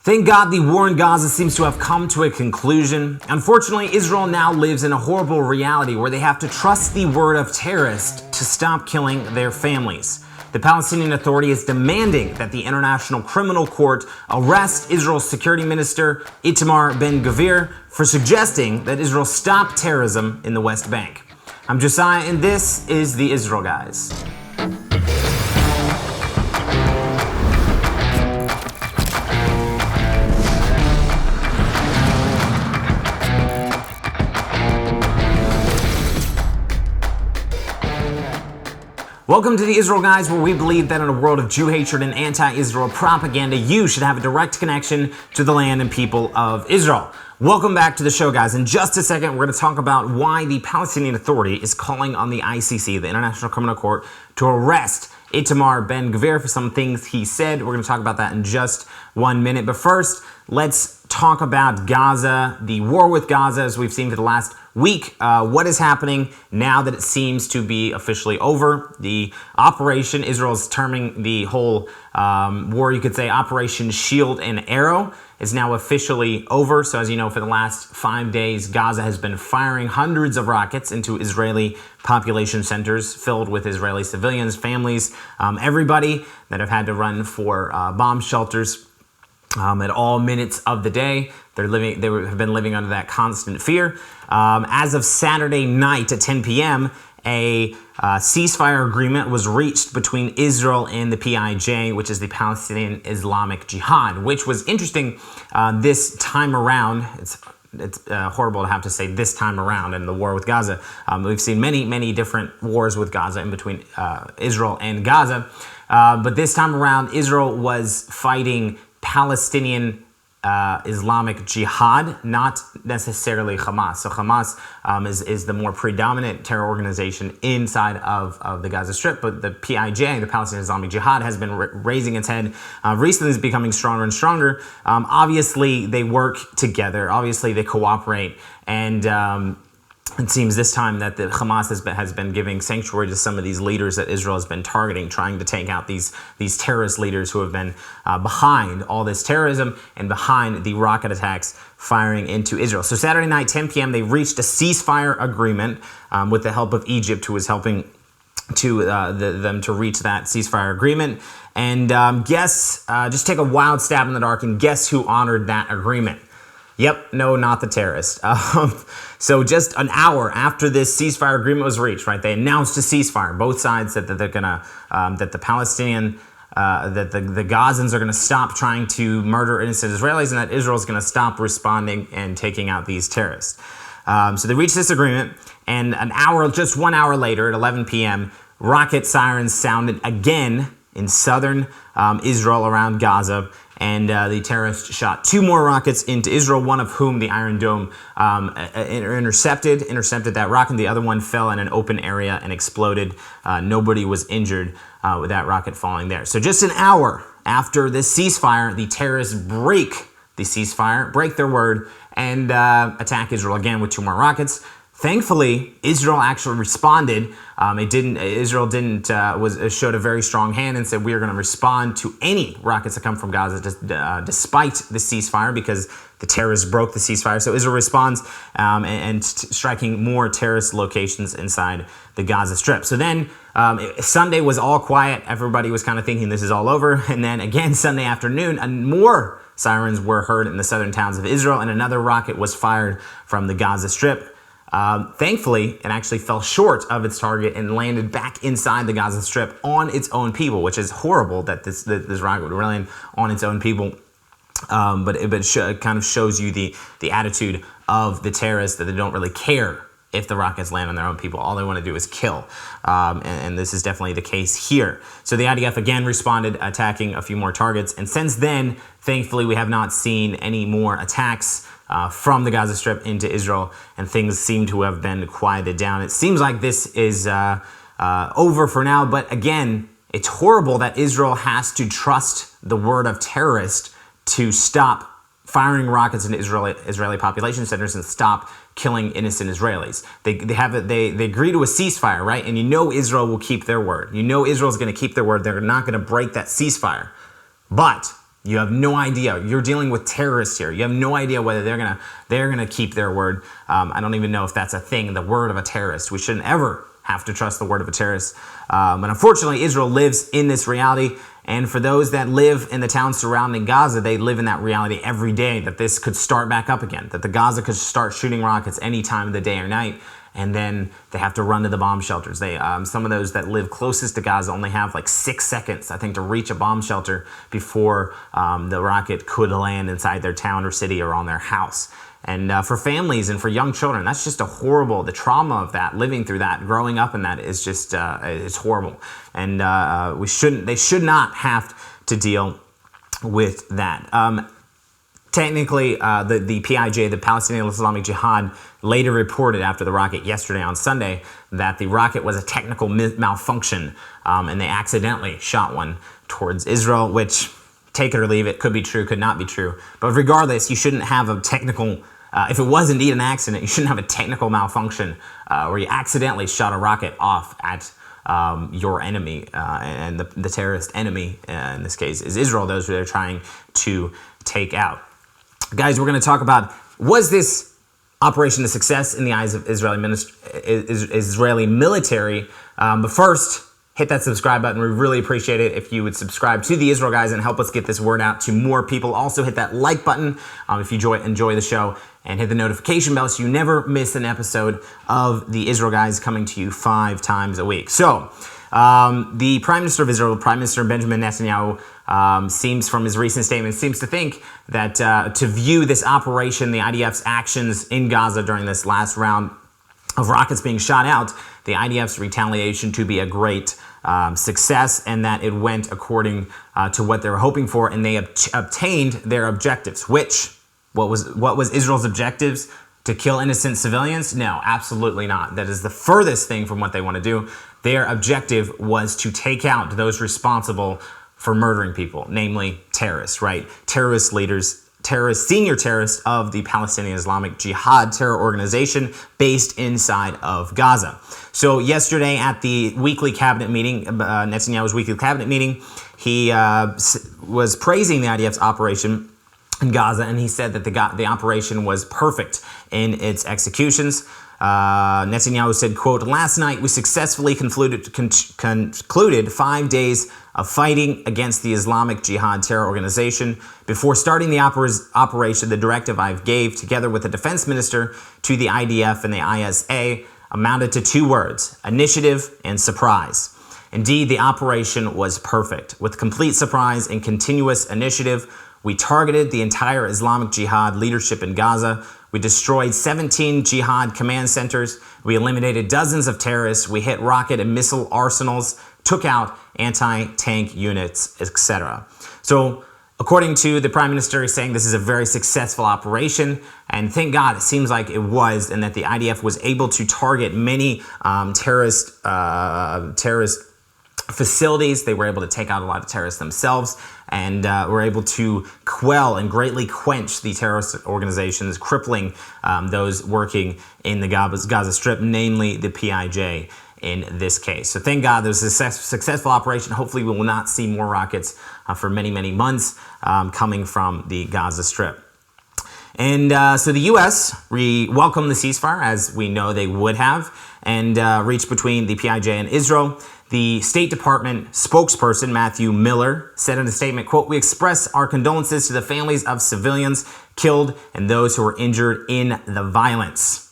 Thank God the war in Gaza seems to have come to a conclusion. Unfortunately, Israel now lives in a horrible reality where they have to trust the word of terrorists to stop killing their families. The Palestinian Authority is demanding that the International Criminal Court arrest Israel's Security Minister Itamar Gvir for suggesting that Israel stop terrorism in the West Bank. I'm Josiah, and this is the Israel Guys. Welcome to the Israel Guys, where we believe that in a world of Jew hatred and anti-Israel propaganda, you should have a direct connection to the land and people of Israel. Welcome back to the show, guys. In just a second, we're going to talk about why the Palestinian Authority is calling on the ICC, the International Criminal Court, to arrest Itamar Gvir for some things he said. We're going to talk about that in just 1 minute. But first, let's talk about Gaza, the war with Gaza, as we've seen for the last week. What is happening now that it seems to be officially over? The operation, Israel's terming the whole war, you could say, Operation Shield and Arrow, is now officially over. So as you know, for the last 5 days, Gaza has been firing hundreds of rockets into Israeli population centers filled with Israeli civilians, families, everybody that have had to run for bomb shelters at all minutes of the day. They have been living under that constant fear. As of Saturday night at 10 p.m., a ceasefire agreement was reached between Israel and the PIJ, which is the Palestinian Islamic Jihad, which was interesting this time around. It's horrible to have to say this time around in the war with Gaza. We've seen many different wars with Gaza in between Israel and Gaza. But this time around, Israel was fighting Palestinian Islamic Jihad, not necessarily Hamas. So Hamas is the more predominant terror organization inside of the Gaza Strip, but the PIJ, the Palestinian Islamic Jihad, has been raising its head. Recently is becoming stronger and stronger. Obviously, they work together. Obviously, they cooperate, and it seems this time that the Hamas has been giving sanctuary to some of these leaders that Israel has been targeting, trying to take out these terrorist leaders who have been behind all this terrorism and behind the rocket attacks firing into Israel. So Saturday night, 10 p.m., they reached a ceasefire agreement with the help of Egypt, who was helping them to reach that ceasefire agreement. And just take a wild stab in the dark and guess who honored that agreement. Yep, no, not the terrorists. So just an hour after this ceasefire agreement was reached, right, they announced a ceasefire. Both sides said that they're gonna, that the Palestinian, that the Gazans are gonna stop trying to murder innocent Israelis, and that Israel's gonna stop responding and taking out these terrorists. So they reached this agreement, and just 1 hour later, at 11 p.m., rocket sirens sounded again in southern Israel around Gaza. And the terrorists shot 2 more rockets into Israel, one of whom the Iron Dome intercepted that rocket, and the other one fell in an open area and exploded. Nobody was injured with that rocket falling there. So just an hour after this ceasefire, the terrorists break the ceasefire, break their word, and attack Israel again with 2 more rockets. Thankfully, Israel actually responded. Israel showed a very strong hand and said, we are going to respond to any rockets that come from Gaza, despite the ceasefire, because the terrorists broke the ceasefire. So Israel responds and striking more terrorist locations inside the Gaza Strip. So then Sunday was all quiet. Everybody was kind of thinking this is all over. And then again, Sunday afternoon, and more sirens were heard in the southern towns of Israel, and another rocket was fired from the Gaza Strip. Thankfully, it actually fell short of its target and landed back inside the Gaza Strip on its own people, which is horrible that this rocket would land on its own people. But it kind of shows you the attitude of the terrorists, that they don't really care if the rockets land on their own people. All they want to do is kill. And this is definitely the case here. So the IDF again responded, attacking a few more targets. And since then, thankfully, we have not seen any more attacks from the Gaza Strip into Israel, and things seem to have been quieted down. It seems like this is over for now, but again, it's horrible that Israel has to trust the word of terrorists to stop firing rockets into Israeli population centers and stop killing innocent Israelis. They agree to a ceasefire, right? And you know Israel will keep their word. You know Israel's going to keep their word. They're not going to break that ceasefire. But You have no idea. You're dealing with terrorists here. You have no idea whether they're gonna keep their word. I don't even know if that's a thing, the word of a terrorist. We shouldn't ever have to trust the word of a terrorist. But unfortunately, Israel lives in this reality. And for those that live in the towns surrounding Gaza, they live in that reality every day that this could start back up again, that the Gaza could start shooting rockets any time of the day or night. And then they have to run to the bomb shelters. Some of those that live closest to Gaza only have like 6 seconds, I think, to reach a bomb shelter before the rocket could land inside their town or city or on their house. And for families and for young children, that's just the trauma of that, living through that, growing up in that is just, it's horrible. And they should not have to deal with that. Technically, the PIJ, the Palestinian Islamic Jihad, later reported after the rocket yesterday on Sunday that the rocket was a technical malfunction, and they accidentally shot one towards Israel, which, take it or leave it, could be true, could not be true. But regardless, you shouldn't have a technical, if it was indeed an accident, you shouldn't have a technical malfunction where you accidentally shot a rocket off at your enemy, and the terrorist enemy, in this case, is Israel, those who they're trying to take out. Guys, we're going to talk about, was this operation a success in the eyes of Israeli military? But first, hit that subscribe button. We really appreciate it if you would subscribe to the Israel Guys and help us get this word out to more people. Also, hit that like button if you enjoy the show, and hit the notification bell so you never miss an episode of the Israel Guys coming to you 5 times a week. So, the Prime Minister of Israel, Prime Minister Benjamin Netanyahu, seems from his recent statement, seems to think that to view this operation, the IDF's actions in Gaza during this last round of rockets being shot out, the IDF's retaliation to be a great success, and that it went according to what they were hoping for, and they obtained their objectives. What was Israel's objectives? To kill innocent civilians? No, absolutely not. That is the furthest thing from what they want to do. Their objective was to take out those responsible for murdering people, namely terrorists, right? Terrorist leaders, senior terrorists of the Palestinian Islamic Jihad terror organization based inside of Gaza. So yesterday at the weekly cabinet meeting, Netanyahu's weekly cabinet meeting, he was praising the IDF's operation in Gaza, and he said that the operation was perfect in its executions. Netanyahu said, quote, "Last night we successfully concluded 5 days of fighting against the Islamic Jihad terror organization. Before starting the operation, the directive I gave, together with the defense minister, to the IDF and the ISA amounted to 2 words, initiative and surprise. Indeed, the operation was perfect. With complete surprise and continuous initiative, we targeted the entire Islamic Jihad leadership in Gaza. We destroyed 17 jihad command centers. We eliminated dozens of terrorists. We hit rocket and missile arsenals, took out anti-tank units, etc." So, according to the Prime Minister, he's saying this is a very successful operation, and thank God it seems like it was, and that the IDF was able to target many terrorist facilities. They were able to take out a lot of terrorists themselves, and were able to quell and greatly quench the terrorist organizations, crippling those working in the Gaza Strip, namely the PIJ in this case. So thank God there's a successful operation. Hopefully we will not see more rockets for many, many months coming from the Gaza Strip. And so the U.S. welcomed the ceasefire, as we know they would have, and reached between the PIJ and Israel. The State Department spokesperson, Matthew Miller, said in a statement, quote, "We express our condolences to the families of civilians killed and those who were injured in the violence."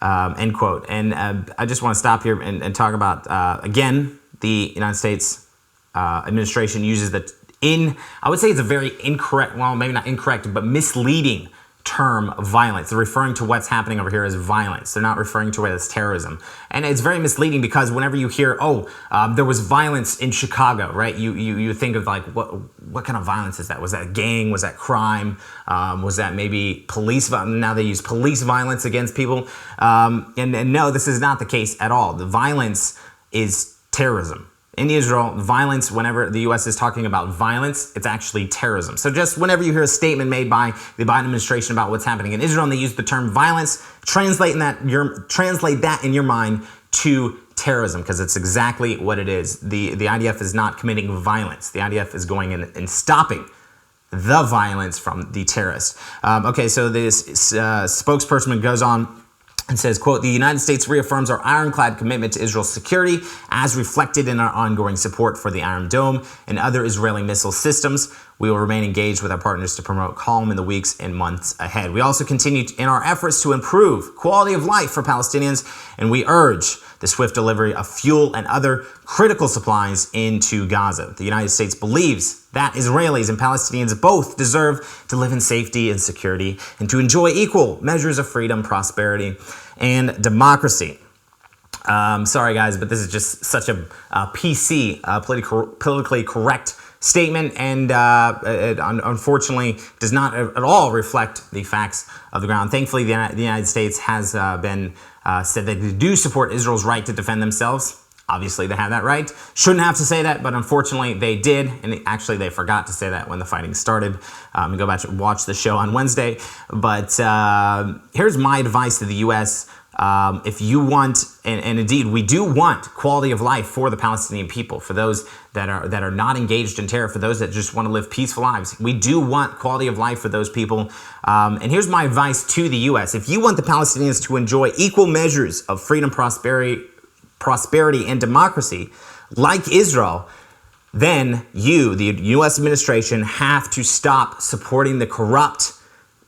End quote. And I just want to stop here and talk about, again, the United States administration uses I would say it's a very incorrect, well, maybe not incorrect, but misleading term violence. They're referring to what's happening over here as violence. They're not referring to it as terrorism. And it's very misleading because whenever you hear, there was violence in Chicago, right? You think of like, what kind of violence is that? Was that a gang? Was that crime? Was that maybe police violence? Now they use police violence against people. And no, this is not the case at all. The violence is terrorism. In Israel, violence, whenever the U.S. is talking about violence, it's actually terrorism. So just whenever you hear a statement made by the Biden administration about what's happening in Israel, and they use the term violence, translate that in your mind to terrorism, because it's exactly what it is. The IDF is not committing violence. The IDF is going in and stopping the violence from the terrorists. Okay, so this spokesperson goes on and says, quote, "The United States reaffirms our ironclad commitment to Israel's security as reflected in our ongoing support for the Iron Dome and other Israeli missile systems. We will remain engaged with our partners to promote calm in the weeks and months ahead. We also continue in our efforts to improve quality of life for Palestinians, and we urge the swift delivery of fuel and other critical supplies into Gaza. The United States believes that Israelis and Palestinians both deserve to live in safety and security and to enjoy equal measures of freedom, prosperity, and democracy." Sorry, guys, but this is just such a PC, politically correct statement, and it unfortunately does not at all reflect the facts of the ground. Thankfully, the United States has been said that they do support Israel's right to defend themselves. Obviously, they have that right. Shouldn't have to say that, but unfortunately, they did. And actually, they forgot to say that when the fighting started. You go back and watch the show on Wednesday. But here's my advice to the U.S. If you want, and indeed, we do want quality of life for the Palestinian people, for those that are not engaged in terror, for those that just want to live peaceful lives. We do want quality of life for those people. And here's my advice to the U.S. If you want the Palestinians to enjoy equal measures of freedom, prosperity, and democracy, like Israel, then you, the U.S. administration, have to stop supporting the corrupt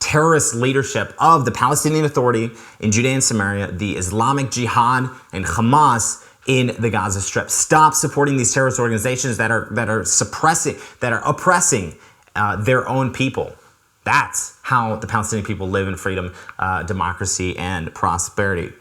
terrorist leadership of the Palestinian Authority in Judea and Samaria, the Islamic Jihad, and Hamas in the Gaza Strip. Stop supporting these terrorist organizations that are oppressing their own people. That's how the Palestinian people live in freedom, democracy, and prosperity.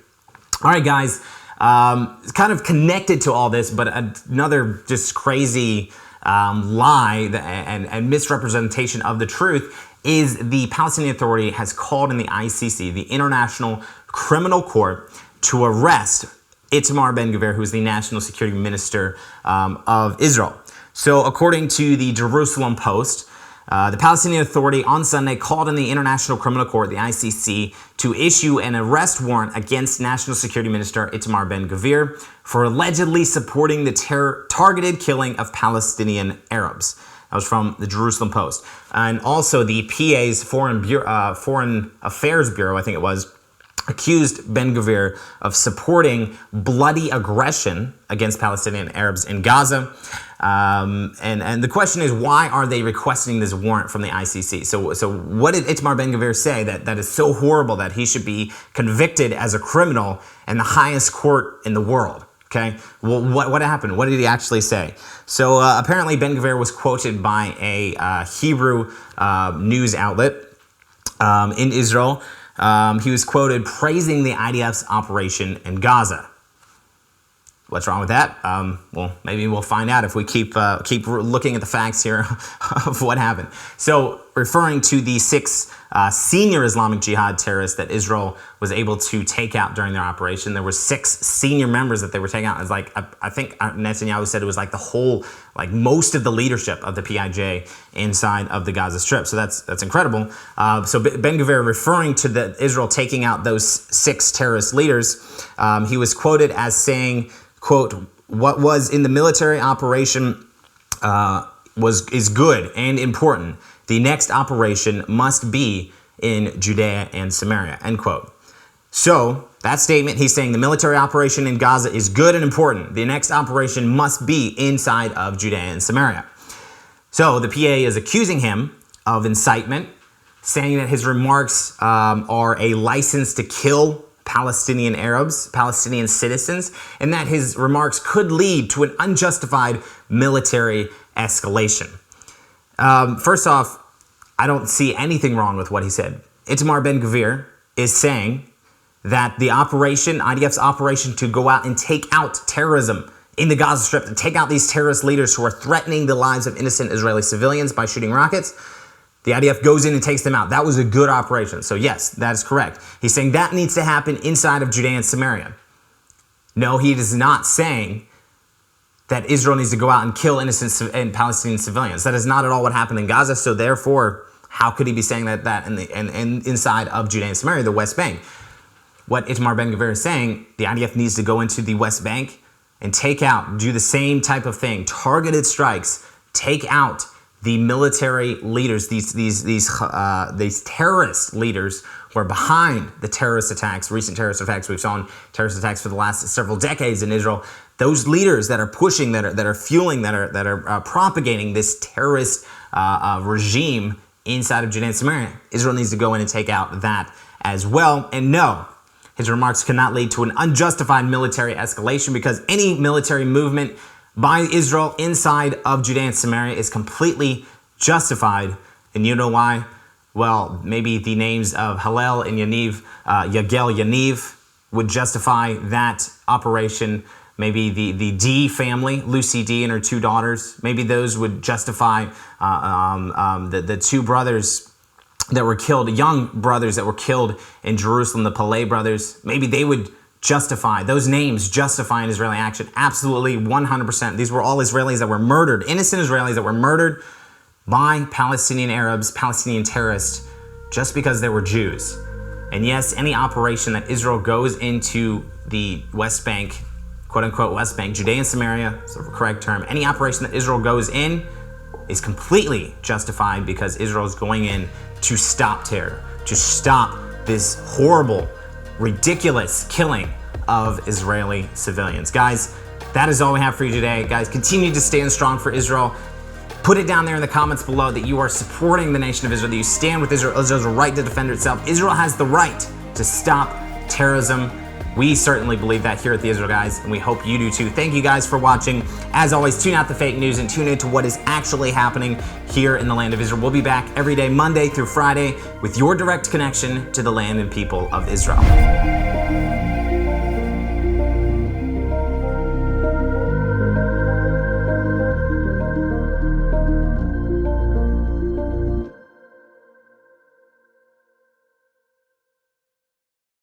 All right, guys. It's kind of connected to all this, but another just crazy lie and misrepresentation of the truth is the Palestinian Authority has called in the ICC, the International Criminal Court, to arrest Itamar Ben-Gvir, who is the National Security Minister of Israel. So according to the Jerusalem Post, the Palestinian Authority on Sunday called in the International Criminal Court, the ICC, to issue an arrest warrant against National Security Minister Itamar Ben-Gvir for allegedly supporting the targeted killing of Palestinian Arabs. That was from the Jerusalem Post. And also the PA's Foreign Affairs Bureau, I think it was, accused Ben-Gvir of supporting bloody aggression against Palestinian Arabs in Gaza. And the question is, why are they requesting this warrant from the ICC? So what did Itamar Ben-Gvir say that is so horrible that he should be convicted as a criminal in the highest court in the world? Okay, well, what happened? What did he actually say? So apparently Ben-Gvir was quoted by a Hebrew news outlet in Israel. He was quoted praising the IDF's operation in Gaza. What's wrong with that? Well, maybe we'll find out if we keep looking at the facts here of what happened. So, referring to the 6 senior Islamic Jihad terrorists that Israel was able to take out during their operation, there were 6 senior members that they were taking out. It's like I think Netanyahu said it was like the whole, like most of the leadership of the PIJ inside of the Gaza Strip. So that's incredible. So Ben-Gvir, referring to the Israel taking out those 6 terrorist leaders, he was quoted as saying, quote, "What was in the military operation is good and important. The next operation must be in Judea and Samaria," end quote. So that statement, he's saying the military operation in Gaza is good and important. The next operation must be inside of Judea and Samaria. So the PA is accusing him of incitement, saying that his remarks are a license to kill Palestinian Arabs, Palestinian citizens, and that his remarks could lead to an unjustified military escalation. First off, I don't see anything wrong with what he said. Itamar Ben-Gvir is saying that the operation, IDF's operation to go out and take out terrorism in the Gaza Strip, to take out these terrorist leaders who are threatening the lives of innocent Israeli civilians by shooting rockets, the IDF goes in and takes them out. That was a good operation. So yes, that is correct. He's saying that needs to happen inside of Judea and Samaria. No, he is not saying that Israel needs to go out and kill innocent and Palestinian civilians. That is not at all what happened in Gaza. So therefore, how could he be saying that in inside of Judea and Samaria, the West Bank? what Itamar Ben Gvir is saying, the IDF needs to go into the West Bank and take out, do the same type of thing, targeted strikes, take out the military leaders, these terrorist leaders who are behind the terrorist attacks, recent terrorist attacks. We've seen terrorist attacks for the last several decades in Israel. Those leaders that are pushing, that are fueling, that are propagating this terrorist regime inside of Judea and Samaria, Israel needs to go in and take out that as well. And no, his remarks cannot lead to an unjustified military escalation, because any military movement by Israel inside of Judea and Samaria is completely justified. And you know why? Well, maybe the names of Hillel and Yaniv, Yaniv would justify that operation. Maybe the D family, Lucy D and her 2 daughters, maybe those would justify the 2 brothers that were killed, young brothers that were killed in Jerusalem, the Palais brothers. Maybe they would justify, those names justify an Israeli action. Absolutely, 100%. These were all Israelis that were murdered, innocent Israelis that were murdered by Palestinian Arabs, Palestinian terrorists, just because they were Jews. And yes, any operation that Israel goes into the West Bank, quote unquote West Bank, Judea and Samaria, is the correct term, any operation that Israel goes in is completely justified, because Israel is going in to stop terror, to stop this horrible, ridiculous killing of Israeli civilians. Guys, that is all we have for you today. Guys, continue to stand strong for Israel. Put it down there in the comments below that you are supporting the nation of Israel, that you stand with Israel. Israel's right to defend itself. Israel has the right to stop terrorism. We certainly believe that here at the Israel Guys, and we hope you do too. Thank you guys for watching. As always, tune out the fake news and tune into what is actually happening here in the land of Israel. We'll be back every day, Monday through Friday, with your direct connection to the land and people of Israel.